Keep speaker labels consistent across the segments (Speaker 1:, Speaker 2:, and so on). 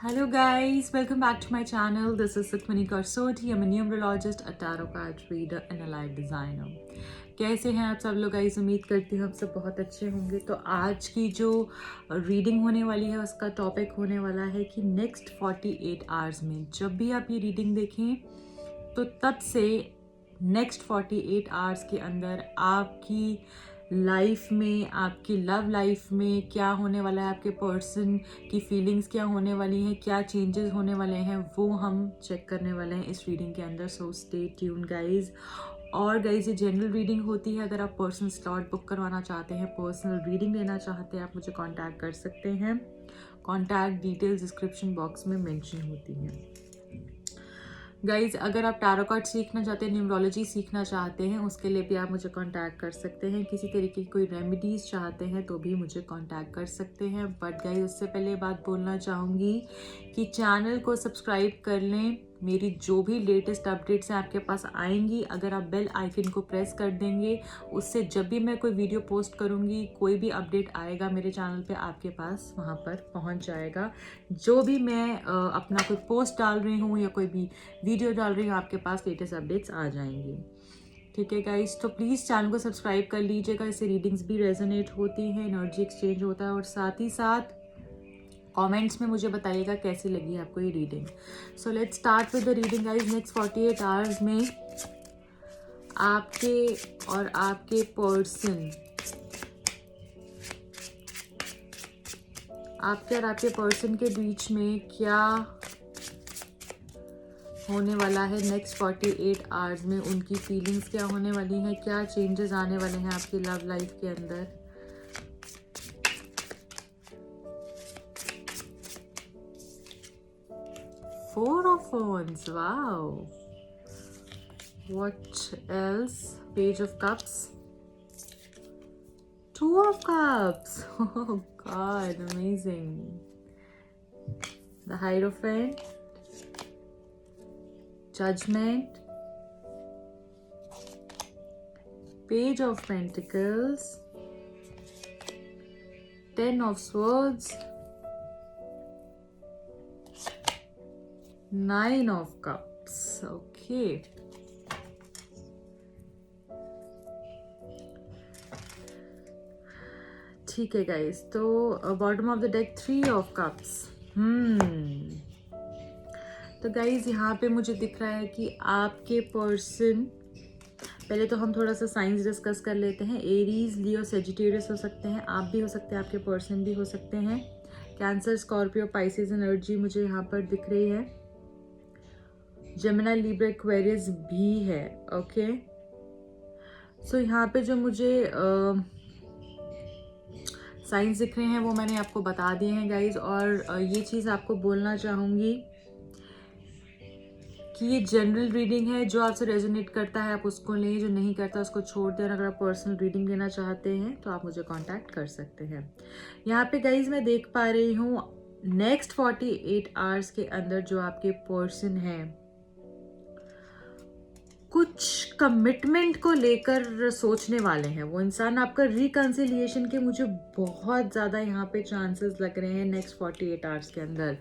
Speaker 1: Hello guys, welcome back to my channel. This is Sukhmani Karsoti. I'm a numerologist, a tarot card reader and a light designer. कैसे हैं आप सब लोग guys? उम्मीद करती हूँ आप सब बहुत अच्छे होंगे। तो आज की जो रीडिंग होने वाली है उसका टॉपिक होने वाला है कि नेक्स्ट 48 आवर्स में जब भी आप ये रीडिंग देखें तो तब से नेक्स्ट 48 आवर्स के अंदर आपकी लाइफ में, आपकी लव लाइफ में क्या होने वाला है, आपके पर्सन की फीलिंग्स क्या होने वाली हैं, क्या चेंजेस होने वाले हैं, वो हम चेक करने वाले हैं इस रीडिंग के अंदर। So stay tune guys. और गाइज ये जनरल रीडिंग होती है। अगर आप पर्सनल स्लॉट बुक करवाना चाहते हैं, पर्सनल रीडिंग लेना चाहते हैं, आप मुझे कांटेक्ट कर सकते हैं। कांटेक्ट डिटेल्स डिस्क्रिप्शन बॉक्स में मेंशन होती हैं। गाइज अगर आप टैरो कार्ड सीखना चाहते हैं, न्यूमरोलॉजी सीखना चाहते हैं, उसके लिए भी आप मुझे कांटेक्ट कर सकते हैं। किसी तरीके की कोई रेमेडीज़ चाहते हैं तो भी मुझे कांटेक्ट कर सकते हैं। बट गाइज उससे पहले बात बोलना चाहूँगी कि चैनल को सब्सक्राइब कर लें। मेरी जो भी लेटेस्ट अपडेट्स हैं आपके पास आएंगी। अगर आप बेल आइकन को प्रेस कर देंगे, उससे जब भी मैं कोई वीडियो पोस्ट करूँगी, कोई भी अपडेट आएगा मेरे चैनल पे, आपके पास वहाँ पर पहुँच जाएगा। जो भी मैं अपना कोई पोस्ट डाल रही हूँ या कोई भी वीडियो डाल रही हूँ, आपके पास लेटेस्ट अपडेट्स आ जाएंगी। ठीक है गाइस, तो प्लीज़ चैनल को सब्सक्राइब कर लीजिएगा। इससे रीडिंग्स भी रेजोनेट होती हैं, एनर्जी एक्सचेंज होता है, और साथ ही साथ कमेंट्स में मुझे बताइएगा कैसी लगी आपको ये reading. So let's start with the reading guys. Next 48 hours में आपके और आपके पर्सन के बीच में क्या होने वाला है। नेक्स्ट 48 आवर्स में उनकी फीलिंग्स क्या होने वाली हैं, क्या चेंजेस आने वाले हैं आपकी लव लाइफ के अंदर। Four of Wands, wow. What else? Page of Cups, Two of Cups. Oh God, amazing. The Hierophant, Judgment, Page of Pentacles, Ten of Swords, Nine of Cups. Okay. ठीक है guys, तो bottom of the deck 3 of cups. तो guys यहाँ पे मुझे दिख रहा है कि आपके पर्सन, पहले तो हम थोड़ा सा साइंस डिस्कस कर लेते हैं। एरीज, लियो, सेजिटेरियस हो सकते हैं, आप भी हो सकते हैं, आपके पर्सन भी हो सकते हैं। कैंसर, स्कॉर्पियो, पाइसेस एनर्जी मुझे यहाँ पर दिख रही है। जेमिनी, लिब्रा, एक्वेरियस भी है। ओके, सो यहाँ पे जो मुझे साइंस दिख रहे हैं वो मैंने आपको बता दिए हैं गाइज। और ये चीज़ आपको बोलना चाहूँगी कि ये जनरल रीडिंग है। जो आपसे रेजोनेट करता है आप उसको लें, जो नहीं करता उसको छोड़ दें। अगर आप पर्सनल रीडिंग लेना चाहते हैं तो आप मुझे कांटेक्ट कर सकते हैं। यहाँ पे गाइज मैं देख पा रही हूँ नेक्स्ट 48 आवर्स के अंदर जो आपके पर्सन हैं, कुछ कमिटमेंट को लेकर सोचने वाले हैं। वो इंसान आपका रिकंसिलिएशन के मुझे बहुत ज़्यादा यहाँ पे चांसेस लग रहे हैं नेक्स्ट 48 आवर्स के अंदर।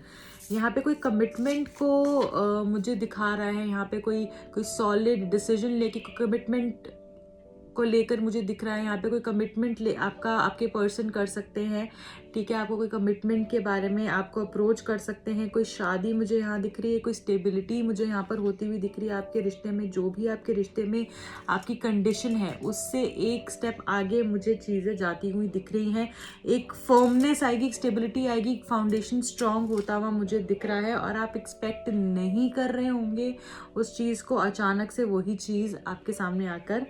Speaker 1: यहाँ पे कोई कमिटमेंट को मुझे दिखा रहा है। यहाँ पे कोई सॉलिड डिसीजन लेके कमिटमेंट को लेकर मुझे दिख रहा है। यहाँ पे कोई कमिटमेंट आपके पर्सन कर सकते हैं। ठीक है, आपको कोई कमिटमेंट के बारे में आपको अप्रोच कर सकते हैं। कोई शादी मुझे यहाँ दिख रही है, कोई स्टेबिलिटी मुझे यहाँ पर होती हुई दिख रही है आपके रिश्ते में। जो भी आपके रिश्ते में आपकी कंडीशन है उससे एक स्टेप आगे मुझे चीज़ें जाती हुई दिख रही हैं। एक फर्मनेस आएगी, एक स्टेबिलिटी आएगी, एक फाउंडेशन स्ट्रांग होता हुआ मुझे दिख रहा है। और आप एक्सपेक्ट नहीं कर रहे होंगे उस चीज़ को, अचानक से वही चीज़ आपके सामने आकर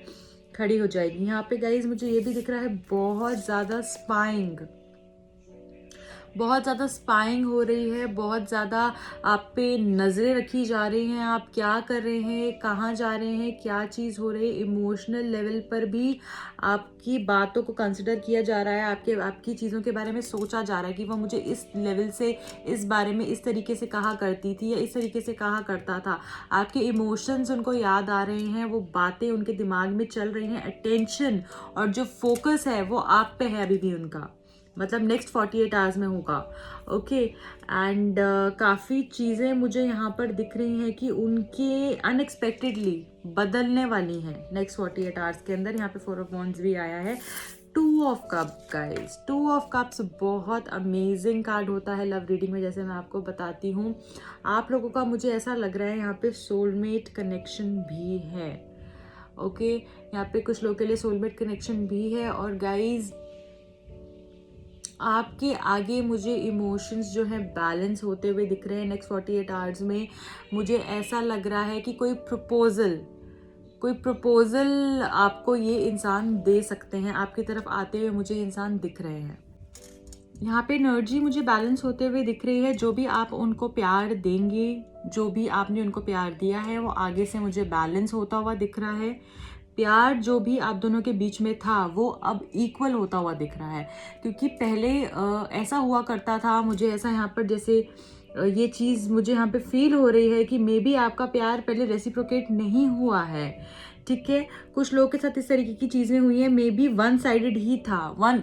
Speaker 1: खड़ी हो जाएगी। यहाँ पे गाइज मुझे ये भी दिख रहा है बहुत ज़्यादा स्पाइंग हो रही है। बहुत ज़्यादा आप पे नज़रें रखी जा रही हैं। आप क्या कर रहे हैं, कहाँ जा रहे हैं, क्या चीज़ हो रही है। इमोशनल लेवल पर भी आपकी बातों को कंसिडर किया जा रहा है। आपकी चीज़ों के बारे में सोचा जा रहा है कि वो मुझे इस लेवल से इस बारे में इस तरीके से कहा करती थी या इस तरीके से कहा करता था। आपके इमोशंस उनको याद आ रहे हैं, वो बातें उनके दिमाग में चल रही हैं। अटेंशन और जो फोकस है वो आप पे है अभी भी उनका। मतलब नेक्स्ट 48 आवर्स में होगा। ओके एंड काफ़ी चीज़ें मुझे यहाँ पर दिख रही हैं कि उनके अनएक्सपेक्टेडली बदलने वाली हैं नेक्स्ट 48 आवर्स के अंदर। यहाँ पे 4 ऑफ वॉन्ड्स भी आया है, 2 of cup guys. 2 of cups बहुत अमेजिंग कार्ड होता है लव रीडिंग में, जैसे मैं आपको बताती हूँ। आप लोगों का मुझे ऐसा लग रहा है यहाँ पे सोलमेट कनेक्शन भी है। ओके यहाँ पे कुछ लोगों के लिए सोलमेट कनेक्शन भी है। और गाइज आपके आगे मुझे इमोशंस जो है बैलेंस होते हुए दिख रहे हैं नेक्स्ट 48 आवर्स में। मुझे ऐसा लग रहा है कि कोई प्रपोजल आपको ये इंसान दे सकते हैं, आपकी तरफ आते हुए मुझे इंसान दिख रहे हैं। यहाँ पे एनर्जी मुझे बैलेंस होते हुए दिख रही है। जो भी आप उनको प्यार देंगे, जो भी आपने उनको प्यार दिया है, वो आगे से मुझे बैलेंस होता हुआ दिख रहा है। प्यार जो भी आप दोनों के बीच में था वो अब इक्वल होता हुआ दिख रहा है। क्योंकि पहले ऐसा हुआ करता था, मुझे ऐसा यहाँ पर जैसे ये चीज़ मुझे यहाँ पे फील हो रही है कि मे बी आपका प्यार पहले रेसिप्रोकेट नहीं हुआ है। ठीक है, कुछ लोगों के साथ इस तरीके की चीज़ें हुई हैं, मे बी वन साइडेड ही था।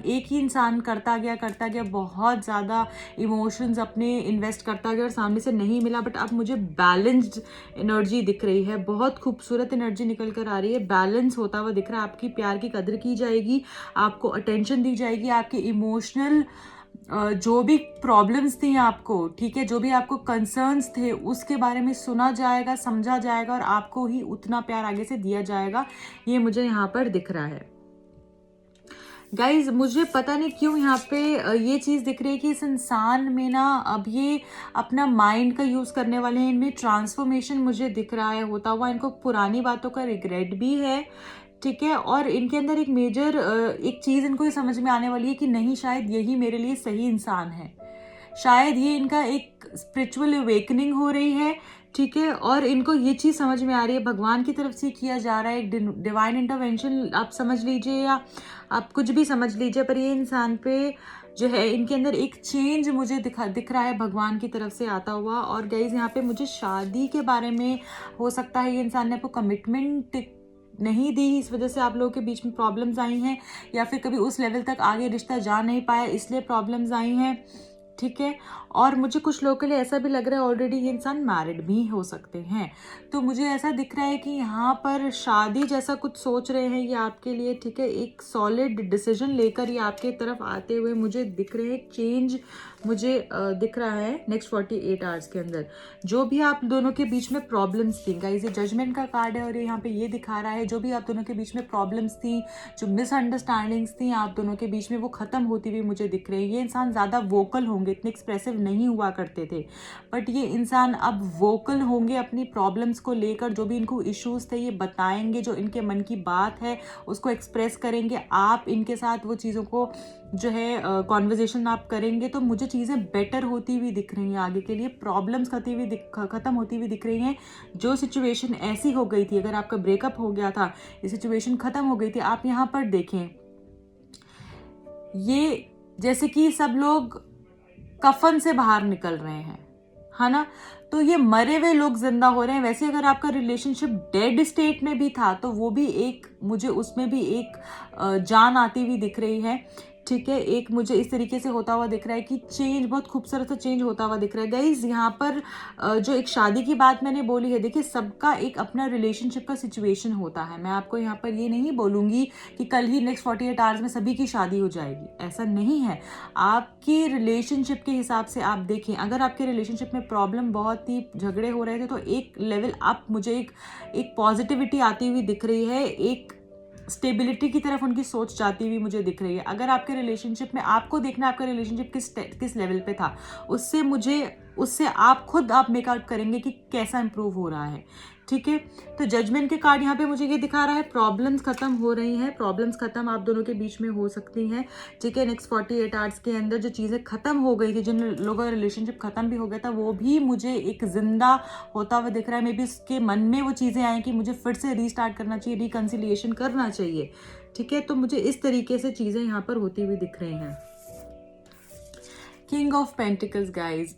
Speaker 1: एक ही इंसान करता गया, बहुत ज़्यादा इमोशंस अपने इन्वेस्ट करता गया और सामने से नहीं मिला। बट अब मुझे बैलेंस्ड एनर्जी दिख रही है, बहुत खूबसूरत एनर्जी निकल कर आ रही है, बैलेंस होता हुआ दिख रहा है। आपकी प्यार की कदर की जाएगी, आपको अटेंशन दी जाएगी, आपके इमोशनल जो भी प्रॉब्लम्स थी आपको, ठीक है, जो भी आपको कंसर्न्स थे उसके बारे में सुना जाएगा, समझा जाएगा और आपको ही उतना प्यार आगे से दिया जाएगा। ये मुझे यहाँ पर दिख रहा है गाइज। मुझे पता नहीं क्यों यहाँ पे ये चीज़ दिख रही है कि इस इंसान में ना अब ये अपना माइंड का यूज़ करने वाले हैं। इनमें ट्रांसफॉर्मेशन मुझे दिख रहा है होता हुआ। इनको पुरानी बातों का रिग्रेट भी है, ठीक है, और इनके अंदर एक मेजर एक चीज़ इनको ये समझ में आने वाली है कि नहीं, शायद यही मेरे लिए सही इंसान है। शायद ये इनका एक स्पिरिचुअल अवेकनिंग हो रही है, ठीक है, और इनको ये चीज़ समझ में आ रही है, भगवान की तरफ से किया जा रहा है एक डिवाइन इंटरवेंशन, आप समझ लीजिए या आप कुछ भी समझ लीजिए, पर ये इंसान पे जो है इनके अंदर एक चेंज मुझे दिख रहा है भगवान की तरफ से आता हुआ। और गाइज यहाँ पे मुझे शादी के बारे में हो सकता है ये इंसान ने आपको कमिटमेंट नहीं दी, इस वजह से आप लोगों के बीच में प्रॉब्लम्स आई हैं, या फिर कभी उस लेवल तक आगे रिश्ता जा नहीं पाया इसलिए प्रॉब्लम्स आई हैं, ठीक है। और मुझे कुछ लोगों के लिए ऐसा भी लग रहा है ऑलरेडी ये इंसान मैरिड भी हो सकते हैं। तो मुझे ऐसा दिख रहा है कि यहाँ पर शादी जैसा कुछ सोच रहे हैं ये आपके लिए, ठीक है। एक सॉलिड डिसीजन लेकर ये आपके तरफ आते हुए मुझे दिख रहे हैं। चेंज मुझे दिख रहा है नेक्स्ट 48 आवर्स के अंदर। जो भी आप दोनों के बीच में प्रॉब्लम्स थी गाइस, ये जजमेंट का कार्ड है और यहाँ पे ये दिखा रहा है जो भी आप दोनों के बीच में प्रॉब्लम्स थी, जो मिसअंडरस्टैंडिंग्स थी आप दोनों के बीच में, वो खत्म होती हुई मुझे दिख रही है। ये इंसान ज़्यादा वोकल होंगे, इतने एक्सप्रेसिव नहीं हुआ करते थे, बट ये इंसान अब वोकल होंगे अपनी प्रॉब्लम्स को लेकर। जो भी इनको इश्यूज थे ये बताएंगे, जो इनके मन की बात है उसको एक्सप्रेस करेंगे। आप इनके साथ वो चीज़ों को जो है कॉन्वर्जेशन आप करेंगे तो मुझे चीज़ें बेटर होती हुई दिख रही हैं आगे के लिए। प्रॉब्लम्स खत्म होती हुई दिख रही हैं। जो सिचुएशन ऐसी हो गई थी, अगर आपका ब्रेकअप हो गया था, ये सिचुएशन खत्म हो गई थी। आप यहाँ पर देखें, ये जैसे कि सब लोग कफन से बाहर निकल रहे हैं, है ना, तो ये मरे हुए लोग जिंदा हो रहे हैं। वैसे अगर आपका रिलेशनशिप डेड स्टेट में भी था तो वो भी एक, मुझे उसमें भी एक जान आती हुई दिख रही है, ठीक है। एक मुझे इस तरीके से होता हुआ दिख रहा है कि चेंज, बहुत खूबसूरत सा चेंज होता हुआ दिख रहा है गाइज। यहाँ पर जो एक शादी की बात मैंने बोली है, देखिए सबका एक अपना रिलेशनशिप का सिचुएशन होता है। मैं आपको यहाँ पर ये नहीं बोलूँगी कि कल ही नेक्स्ट 48 आवर्स में सभी की शादी हो जाएगी, ऐसा नहीं है। आपके रिलेशनशिप के हिसाब से आप देखें, अगर आपके रिलेशनशिप में प्रॉब्लम बहुत ही झगड़े हो रहे थे तो एक लेवल अप मुझे एक पॉजिटिविटी आती हुई दिख रही है, एक स्टेबिलिटी की तरफ उनकी सोच जाती हुई मुझे दिख रही है। अगर आपके रिलेशनशिप में, आपको देखना आपका रिलेशनशिप किस लेवल पे था, उससे आप खुद मेकआउट करेंगे कि कैसा इंप्रूव हो रहा है, ठीक है। तो जजमेंट के कार्ड यहाँ पे मुझे ये दिखा रहा है, प्रॉब्लम्स खत्म हो रही हैं, प्रॉब्लम्स खत्म आप दोनों के बीच में हो सकती हैं, ठीक है। नेक्स्ट 48 आवर्स के अंदर जो चीज़ें खत्म हो गई थी, जिन लोगों का रिलेशनशिप खत्म भी हो गया था, वो भी मुझे एक जिंदा होता हुआ दिख रहा है। मे बी उसके मन में वो चीज़ें आई कि मुझे फिर से रीस्टार्ट करना चाहिए, रिकन्सिलिएशन करना चाहिए, ठीक है। तो मुझे इस तरीके से चीज़ें यहाँ पर होती हुई दिख रही हैं। किंग ऑफ पेंटिकल्स गाइज,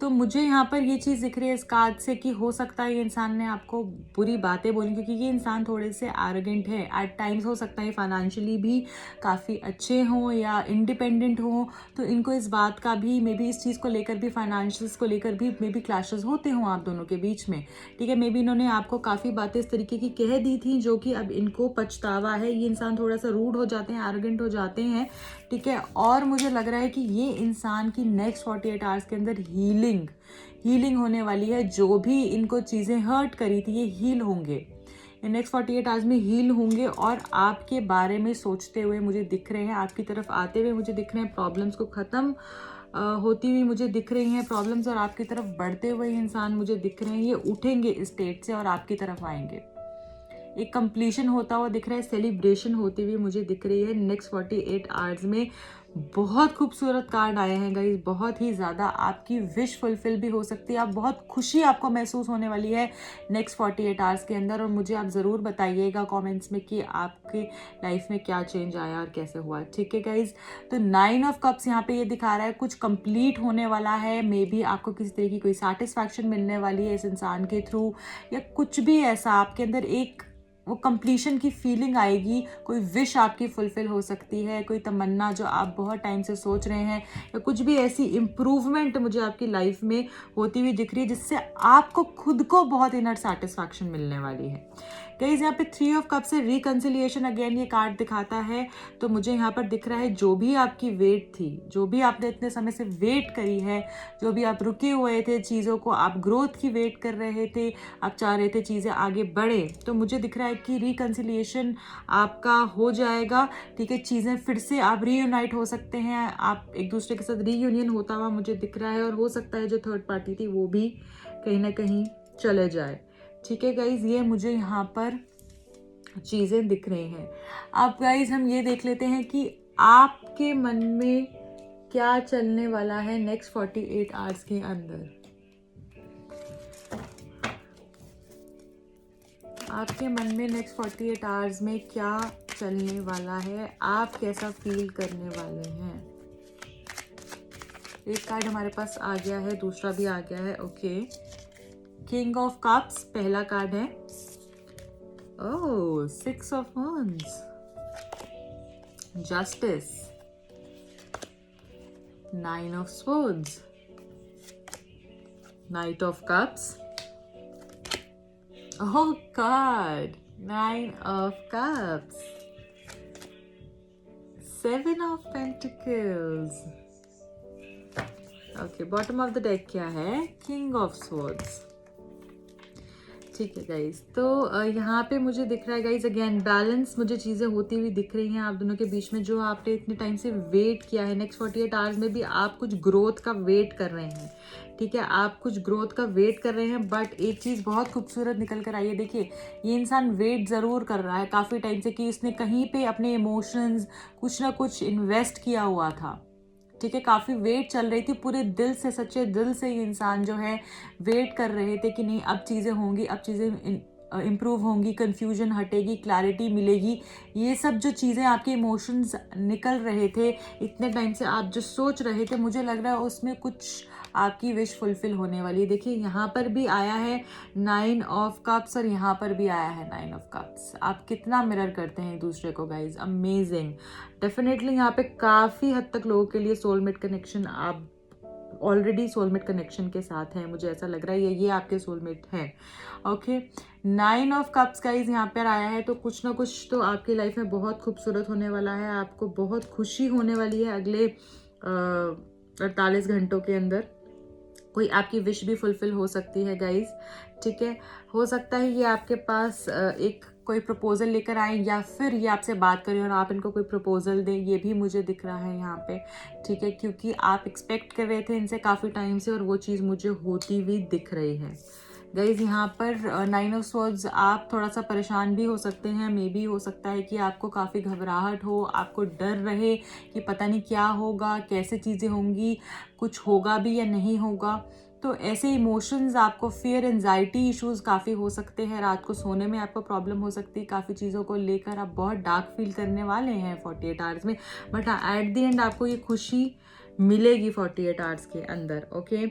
Speaker 1: तो मुझे यहाँ पर ये चीज़ दिख रही है इस कार्ड से कि हो सकता है ये इंसान ने आपको बुरी बातें बोली, क्योंकि ये इंसान थोड़े से एरोगेंट है एट टाइम्स। हो सकता है फाइनेंशियली भी काफ़ी अच्छे हों या इंडिपेंडेंट हों, तो इनको इस बात का भी मे बी इस चीज़ को लेकर भी, फाइनेंशियल्स को लेकर भी मे बी क्लैशेस होते हों आप दोनों के बीच में, ठीक है। मे बी इन्होंने आपको काफ़ी बातें इस तरीके की कह दी थी जो कि अब इनको पछतावा है। ये इंसान थोड़ा सा रूड हो जाते हैं, एरोगेंट हो जाते हैं, ठीक है। और मुझे लग रहा है कि ये इंसान की नेक्स्ट 48 आवर्स के अंदर हीलिंग होने वाली है। जो भी इनको चीज़ें हर्ट करी थी ये हील होंगे, ये नेक्स्ट 48 आवर्स में हील होंगे और आपके बारे में सोचते हुए मुझे दिख रहे हैं, आपकी तरफ आते हुए मुझे दिख रहे हैं, प्रॉब्लम्स को ख़त्म होती हुई मुझे दिख रही हैं प्रॉब्लम्स, और आपकी तरफ बढ़ते हुए इंसान मुझे दिख रहे हैं। ये उठेंगे इस स्टेट से और आपकी तरफ आएंगे। एक कंप्लीशन होता हुआ दिख रहा है, सेलिब्रेशन होती हुई मुझे दिख रही है नेक्स्ट 48 आवर्स में। बहुत खूबसूरत कार्ड आए हैं गाइस, बहुत ही ज़्यादा। आपकी विश फुलफिल भी हो सकती है, आप बहुत खुशी आपको महसूस होने वाली है नेक्स्ट 48 आवर्स के अंदर। और मुझे आप ज़रूर बताइएगा कमेंट्स में कि आपके लाइफ में क्या चेंज आया और कैसे हुआ, ठीक है गाइस। तो 9 ऑफ कप्स यहाँ पे ये दिखा रहा है कुछ कंप्लीट होने वाला है। मे बी आपको किसी तरह की कोई सेटिस्फैक्शन मिलने वाली है इस इंसान के थ्रू, या कुछ भी ऐसा आपके अंदर एक वो कंप्लीशन की फीलिंग आएगी। कोई विश आपकी फुलफिल हो सकती है, कोई तमन्ना जो आप बहुत टाइम से सोच रहे हैं, या कुछ भी ऐसी इम्प्रूवमेंट मुझे आपकी लाइफ में होती हुई दिख रही है जिससे आपको खुद को बहुत इनर सेटिस्फैक्शन मिलने वाली है। गाइस यहाँ पे 3 ऑफ कप से रिकंसिलिएशन अगेन ये कार्ड दिखाता है। तो मुझे यहाँ पर दिख रहा है जो भी आपकी वेट थी, जो भी आपने इतने समय से वेट करी है, जो भी आप रुके हुए थे चीज़ों को, आप ग्रोथ की वेट कर रहे थे, आप चाह रहे थे चीज़ें आगे बढ़े, तो मुझे दिख रहा है कि रिकंसिलिएशन आपका हो जाएगा, ठीक है। चीज़ें फिर से आप रीयूनाइट हो सकते हैं, आप एक दूसरे के साथ रीयूनियन होता हुआ मुझे दिख रहा है। और हो सकता है जो थर्ड पार्टी थी वो भी कहीं ना कहीं चले जाए, ठीक है गाइज। ये मुझे यहाँ पर चीज़ें दिख रही हैं। अब गाइज हम ये देख लेते हैं कि आपके मन में क्या चलने वाला है नेक्स्ट 48 आवर्स के अंदर। आपके मन में नेक्स्ट 48 आवर्स में क्या चलने वाला है, आप कैसा फील करने वाले हैं। एक कार्ड हमारे पास आ गया है, दूसरा भी आ गया है, ओके। किंग ऑफ कप्स पहला कार्ड है। ओह, 6 of wands, justice, 9 of swords, night of cups, oh god, 9 of cups, 7 of pentacles, okay. Bottom of the deck क्या है, किंग ऑफ swords, ठीक है गाइज। तो यहाँ पे मुझे दिख रहा है गाइज अगेन बैलेंस मुझे चीज़ें होती हुई दिख रही हैं आप दोनों के बीच में। जो आपने इतने टाइम से वेट किया है, नेक्स्ट 48 आवर्स में भी आप कुछ ग्रोथ का वेट कर रहे हैं, ठीक है। आप कुछ ग्रोथ का वेट कर रहे हैं, बट एक चीज़ बहुत खूबसूरत निकल कर आई है। देखिए ये इंसान वेट ज़रूर कर रहा है काफ़ी टाइम से कि इसने कहीं पे अपने इमोशंस कुछ ना कुछ इन्वेस्ट किया हुआ था, ठीक है। काफ़ी वेट चल रही थी, पूरे दिल से, सच्चे दिल से ये इंसान जो है वेट कर रहे थे कि नहीं अब चीज़ें होंगी, अब चीज़ें इम्प्रूव होंगी, कन्फ्यूजन हटेगी, क्लैरिटी मिलेगी। ये सब जो चीज़ें आपके इमोशंस निकल रहे थे इतने टाइम से, आप जो सोच रहे थे, मुझे लग रहा है उसमें कुछ आपकी विश फुलफिल होने वाली है। देखिए यहाँ पर भी आया है 9 ऑफ कप्स और यहाँ पर भी आया है 9 ऑफ कप्स। आप कितना मिरर करते हैं एक दूसरे को गाइज, अमेजिंग। डेफिनेटली यहाँ पे काफ़ी हद तक लोगों के लिए सोलमेट कनेक्शन, आप ऑलरेडी सोलमेट कनेक्शन के साथ हैं, मुझे ऐसा लग रहा है ये आपके सोलमेट हैं, ओके। 9 ऑफ कप्स गाइज यहाँ पर आया है, तो कुछ ना कुछ तो आपकी लाइफ में बहुत खूबसूरत होने वाला है, आपको बहुत खुशी होने वाली है अगले 48 घंटों के अंदर। कोई आपकी विश भी फुलफिल हो सकती है गाइज, ठीक है। हो सकता है ये आपके पास एक कोई प्रपोजल लेकर आए, या फिर ये आपसे बात करें और आप इनको कोई प्रपोजल दें, ये भी मुझे दिख रहा है यहाँ पे, ठीक है। क्योंकि आप एक्सपेक्ट कर रहे थे इनसे काफ़ी टाइम से और वो चीज़ मुझे होती हुई दिख रही है गाइज। यहाँ पर 9 ऑफ स्वॉर्ड्स, आप थोड़ा सा परेशान भी हो सकते हैं। मे बी हो सकता है कि आपको काफ़ी घबराहट हो, आपको डर रहे कि पता नहीं क्या होगा, कैसे चीज़ें होंगी, कुछ होगा भी या नहीं होगा। तो ऐसे इमोशंस आपको, फियर, एंजाइटी इश्यूज़ काफ़ी हो सकते हैं। रात को सोने में आपको प्रॉब्लम हो सकती है, काफ़ी चीज़ों को लेकर आप बहुत डार्क फील करने वाले हैं 48 आवर्स में। बट हाँ, एट द एंड आपको ये खुशी मिलेगी 48 आवर्स के अंदर, ओके।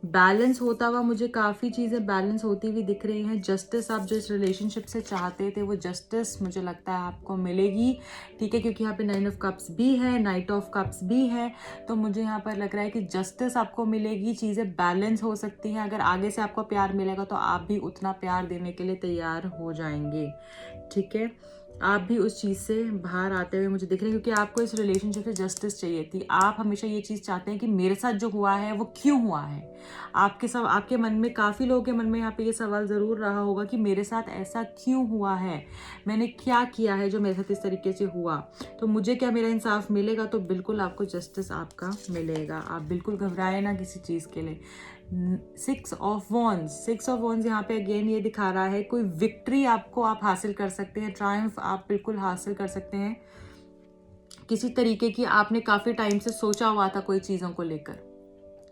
Speaker 1: बैलेंस होता हुआ मुझे काफ़ी चीज़ें बैलेंस होती हुई दिख रही हैं। जस्टिस आप जो इस रिलेशनशिप से चाहते थे वो जस्टिस मुझे लगता है आपको मिलेगी, ठीक है, क्योंकि यहाँ पे 9 ऑफ कप्स भी है, नाइट ऑफ कप्स भी है, तो मुझे यहाँ पर लग रहा है कि जस्टिस आपको मिलेगी, चीज़ें बैलेंस हो सकती हैं। अगर आगे से आपको प्यार मिलेगा तो आप भी उतना प्यार देने के लिए तैयार हो जाएंगे, ठीक है। आप भी उस चीज़ से बाहर आते हुए मुझे दिख रहे हैं, क्योंकि आपको इस रिलेशनशिप से जस्टिस चाहिए थी। आप हमेशा ये चीज़ चाहते हैं कि मेरे साथ जो हुआ है वो क्यों हुआ है। आपके मन में, काफ़ी लोगों के मन में यहाँ पे ये सवाल ज़रूर रहा होगा कि मेरे साथ ऐसा क्यों हुआ है, मैंने क्या किया है जो मेरे साथ इस तरीके से हुआ, तो मुझे क्या मेरा इंसाफ मिलेगा। तो बिल्कुल आपको जस्टिस आपका मिलेगा, आप बिल्कुल घबराए ना किसी चीज़ के लिए। 6 ऑफ वॉन्स यहाँ पे अगेन ये दिखा रहा है कोई विक्ट्री आपको आप हासिल कर सकते हैं, ट्रायम्फ आप बिल्कुल हासिल कर सकते हैं किसी तरीके की। आपने काफ़ी टाइम से सोचा हुआ था कोई चीज़ों को लेकर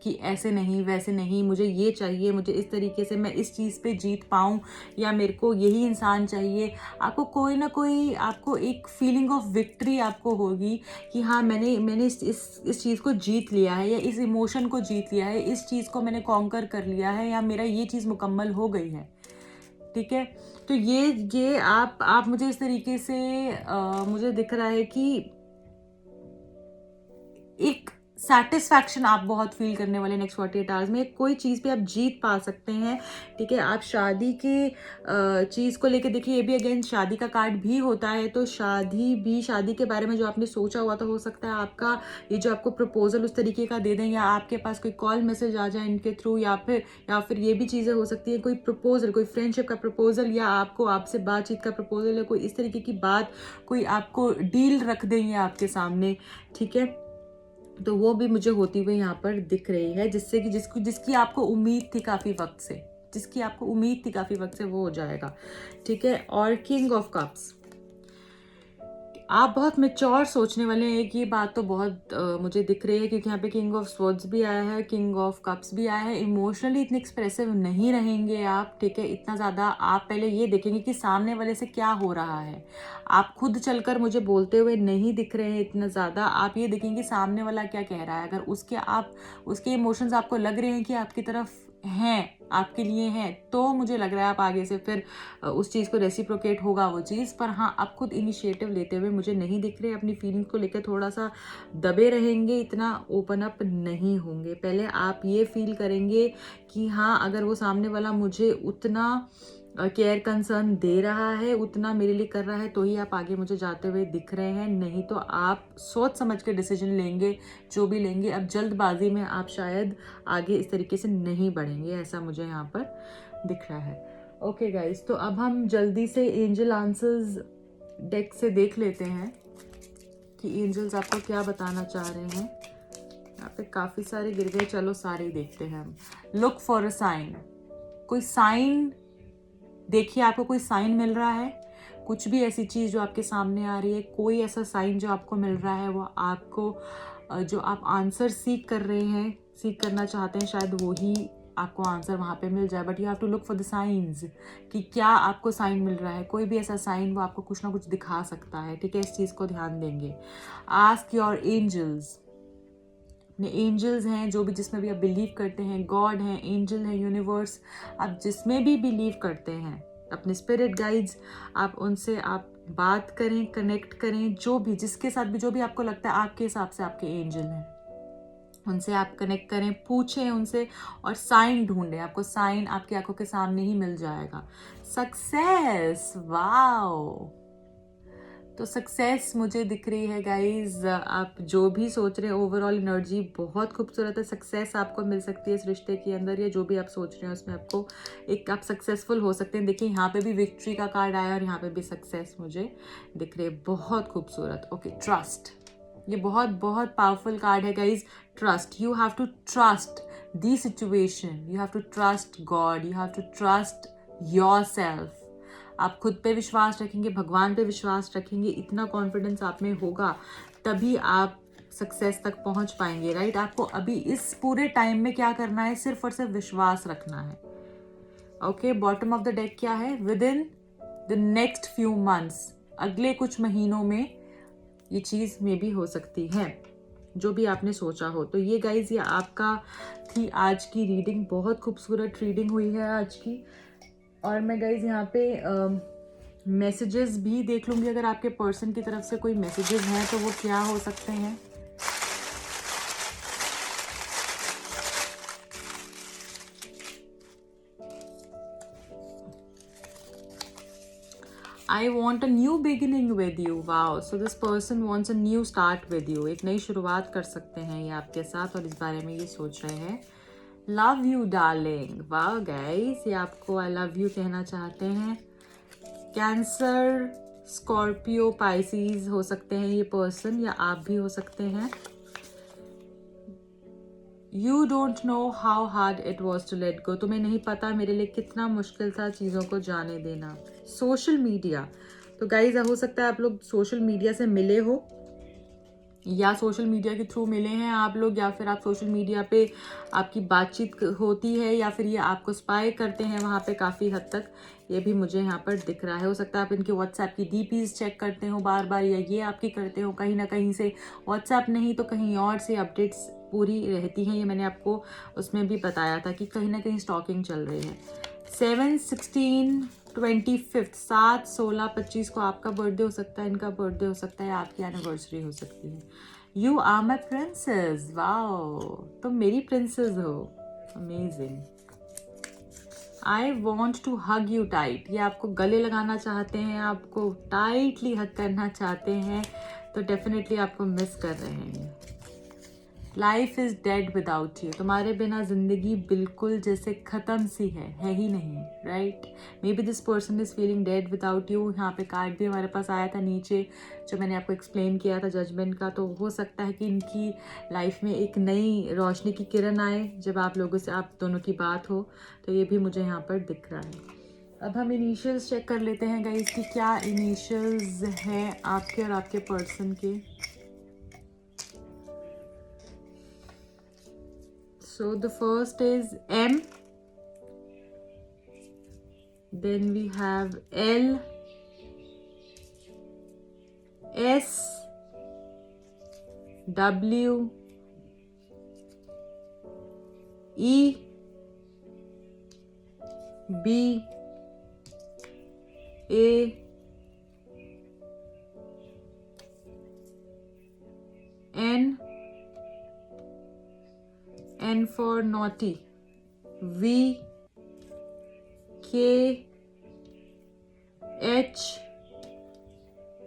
Speaker 1: कि ऐसे नहीं वैसे नहीं, मुझे ये चाहिए, मुझे इस तरीके से मैं इस चीज़ पे जीत पाऊँ, या मेरे को यही इंसान चाहिए। आपको कोई ना कोई, आपको एक फीलिंग ऑफ विक्ट्री आपको होगी कि हाँ मैंने इस चीज़ को जीत लिया है, या इस इमोशन को जीत लिया है, इस चीज़ को मैंने कॉन्कर कर लिया है, या मेरा ये चीज़ मुकम्मल हो गई है, ठीक है। तो ये आप मुझे इस तरीके से मुझे दिख रहा है कि एक सेटिस्फैक्शन आप बहुत फील करने वाले नेक्स्ट 48 आवर्स में। कोई चीज़ पे आप जीत पा सकते हैं, ठीक है। आप शादी की चीज़ को लेके देखिए, ये भी अगेन शादी का कार्ड भी होता है, तो शादी के बारे में जो आपने सोचा हुआ था, हो सकता है आपका ये जो आपको प्रपोजल उस तरीके का दे दें, या आपके पास कोई कॉल मैसेज आ जाए इनके थ्रू, या फिर ये भी चीज़ें हो सकती है कोई प्रपोजल, कोई फ्रेंडशिप का प्रपोजल, या आपसे बातचीत का प्रपोजल, या कोई इस तरीके की बात, कोई आपको डील रख देंगे आपके सामने, ठीक है। तो वो भी मुझे होती हुई यहाँ पर दिख रही है, जिससे कि जिसकी आपको उम्मीद थी काफ़ी वक्त से, वो हो जाएगा, ठीक है। और किंग ऑफ कप्स, आप बहुत मेच्योर सोचने वाले हैं, एक ये बात तो बहुत मुझे दिख रही है, क्योंकि यहाँ पे किंग ऑफ स्वॉर्ड्स भी आया है, किंग ऑफ कप्स भी आया है। इमोशनली इतने एक्सप्रेसिव नहीं रहेंगे आप, ठीक है, इतना ज़्यादा। आप पहले ये देखेंगे कि सामने वाले से क्या हो रहा है। आप खुद चलकर मुझे बोलते हुए नहीं दिख रहे हैं इतना ज़्यादा। आप ये देखेंगे सामने वाला क्या कह रहा है। अगर उसके इमोशंस आपको लग रहे हैं कि आपकी तरफ हैं, आपके लिए हैं, तो मुझे लग रहा है आप आगे से फिर उस चीज़ को रेसिप्रोकेट होगा वो चीज़। पर हाँ, आप खुद इनिशिएटिव लेते हुए मुझे नहीं दिख रहे। अपनी फीलिंग्स को लेकर थोड़ा सा दबे रहेंगे, इतना ओपन अप नहीं होंगे। पहले आप ये फील करेंगे कि हाँ, अगर वो सामने वाला मुझे उतना केयर कंसर्न दे रहा है, उतना मेरे लिए कर रहा है, तो ही आप आगे मुझे जाते हुए दिख रहे हैं। नहीं तो आप सोच समझ के डिसीजन लेंगे, जो भी लेंगे। अब जल्दबाजी में आप शायद आगे इस तरीके से नहीं बढ़ेंगे, ऐसा मुझे यहाँ पर दिख रहा है। ओके गाइज, तो अब हम जल्दी से एंजल आंसर्स डेक से देख लेते हैं कि एंजल्स आपको क्या बताना चाह रहे हैं। यहाँ पे काफ़ी सारे गिर गए, चलो सारे ही देखते हैं हम। लुक फॉर अ साइन, कोई साइन देखिए, आपको कोई साइन मिल रहा है, कुछ भी ऐसी चीज़ जो आपके सामने आ रही है, कोई ऐसा साइन जो आपको मिल रहा है, वो आपको जो आप आंसर सीख करना चाहते हैं, शायद वो ही आपको आंसर वहाँ पे मिल जाए। But you have to look for the science, कि क्या आपको साइन मिल रहा है। कोई भी ऐसा साइन वो आपको कुछ ना कुछ दिखा सकता है, ठीक है। इस चीज़ को ध्यान देंगे। आस्क योर एंजल्स, अपने एंजल्स हैं जो भी, जिसमें भी आप बिलीव करते हैं, गॉड हैं, एंजल है, यूनिवर्स, आप जिसमें भी बिलीव करते हैं, अपने स्पिरिट गाइड्स, आप उनसे आप बात करें, कनेक्ट करें, जो भी जिसके साथ भी जो भी आपको लगता है आपके हिसाब से आपके एंजल हैं, उनसे आप कनेक्ट करें, पूछें उनसे और साइन ढूंढें। आपको साइन आपकी आंखों के सामने ही मिल जाएगा। सक्सेस, वाओ, तो सक्सेस मुझे दिख रही है गाइज। आप जो भी सोच रहे हैं, ओवरऑल एनर्जी बहुत खूबसूरत है। सक्सेस आपको मिल सकती है इस रिश्ते के अंदर, या जो भी आप सोच रहे हैं उसमें आपको आप सक्सेसफुल हो सकते हैं। देखिए, यहाँ पे भी विक्ट्री का कार्ड आया और यहाँ पे भी सक्सेस मुझे दिख रही है, बहुत खूबसूरत। ओके, ट्रस्ट, ये बहुत बहुत पावरफुल कार्ड है guys. Trust, you have to trust the situation, you have to trust God, you have to trust yourself. आप खुद पे विश्वास रखेंगे, भगवान पे विश्वास रखेंगे, इतना कॉन्फिडेंस आप में होगा, तभी आप सक्सेस तक पहुंच पाएंगे, राइट। आपको अभी इस पूरे टाइम में क्या करना है, सिर्फ और सिर्फ विश्वास रखना है। Okay, bottom of the deck क्या है, with in the next few months, अगले कुछ महीनों में ये चीज़ में भी हो सकती है। जो भी आपने सोचा हो। तो ये गाइज ये आपका थी आज की रीडिंग। बहुत खूबसूरत रीडिंग हुई है आज की। और मैं गाइज यहाँ पे मैसेजेस भी देख लूँगी, अगर आपके पर्सन की तरफ से कोई मैसेजेस हैं तो वो क्या हो सकते हैं। I want a new beginning with you. Wow. So this person wants a new start with you. एक नई शुरुआत कर सकते हैं ये आपके साथ और इस बारे में ये सोच रहे हैं। Love you darling. Wow guys, ये आपको I love you कहना चाहते हैं। कैंसर, स्कॉर्पियो, पाइसीज हो सकते हैं ये पर्सन, या आप भी हो सकते हैं। You don't know how hard it was to let go. तुम्हें नहीं पता मेरे लिए कितना मुश्किल था चीज़ों को जाने देना। सोशल मीडिया, तो गाइज हो सकता है आप लोग सोशल मीडिया से मिले हो, या सोशल मीडिया के थ्रू मिले हैं आप लोग, या फिर आप सोशल मीडिया पे आपकी बातचीत होती है, या फिर ये आपको स्पाई करते हैं वहाँ पे काफ़ी हद तक। ये भी मुझे यहाँ पर दिख रहा है। हो सकता है आप इनके व्हाट्सएप की डीपीज चेक करते हो बार बार, या ये आपकी करते हो। कहीं ना कहीं से व्हाट्सएप नहीं तो कहीं और से अपडेट्स पूरी रहती हैं। ये मैंने आपको उसमें भी बताया था कि कहीं ना कहीं स्टॉकिंग चल रही है। 7, 16, 25, 7, 16, 25 को आपका बर्थडे हो सकता है, इनका बर्थडे हो सकता है, आपकी एनिवर्सरी हो सकती है। You are my princess. Wow, तुम मेरी प्रिंसेस हो। Amazing. I want to hug you tight, ये आपको गले लगाना चाहते हैं, आपको टाइटली हग करना चाहते हैं, तो डेफिनेटली आपको मिस कर रहे हैं। Life is dead without you, तुम्हारे बिना जिंदगी बिल्कुल जैसे खत्म सी है ही नहीं, right. May be this person is feeling dead without you. यहाँ पे कार्ड भी हमारे पास आया था नीचे, जो मैंने आपको एक्सप्लेन किया था जजमेंट का। तो हो सकता है कि इनकी लाइफ में एक नई रोशनी की किरण आए जब आप लोगों से आप दोनों की बात हो, तो ये भी मुझे यहाँ पर दिख रहा है। अब हम इनिशियल्स चेक कर लेते हैं गाइस कि क्या इनिशियल्स हैं आपके और आपके पर्सन के। So the first is M, then we have L, S, W, E, B, A, N for naughty, V, K, H,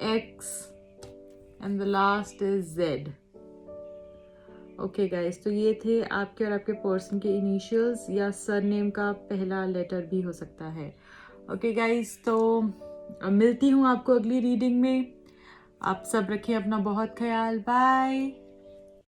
Speaker 1: X, and the last is Z. Okay guys, तो ये थे आपके और आपके पर्सन के इनिशियल्स, या surname का पहला लेटर भी हो सकता है। ओके गाइस, तो मिलती हूँ आपको अगली रीडिंग में। आप सब रखिए अपना बहुत ख्याल। बाय।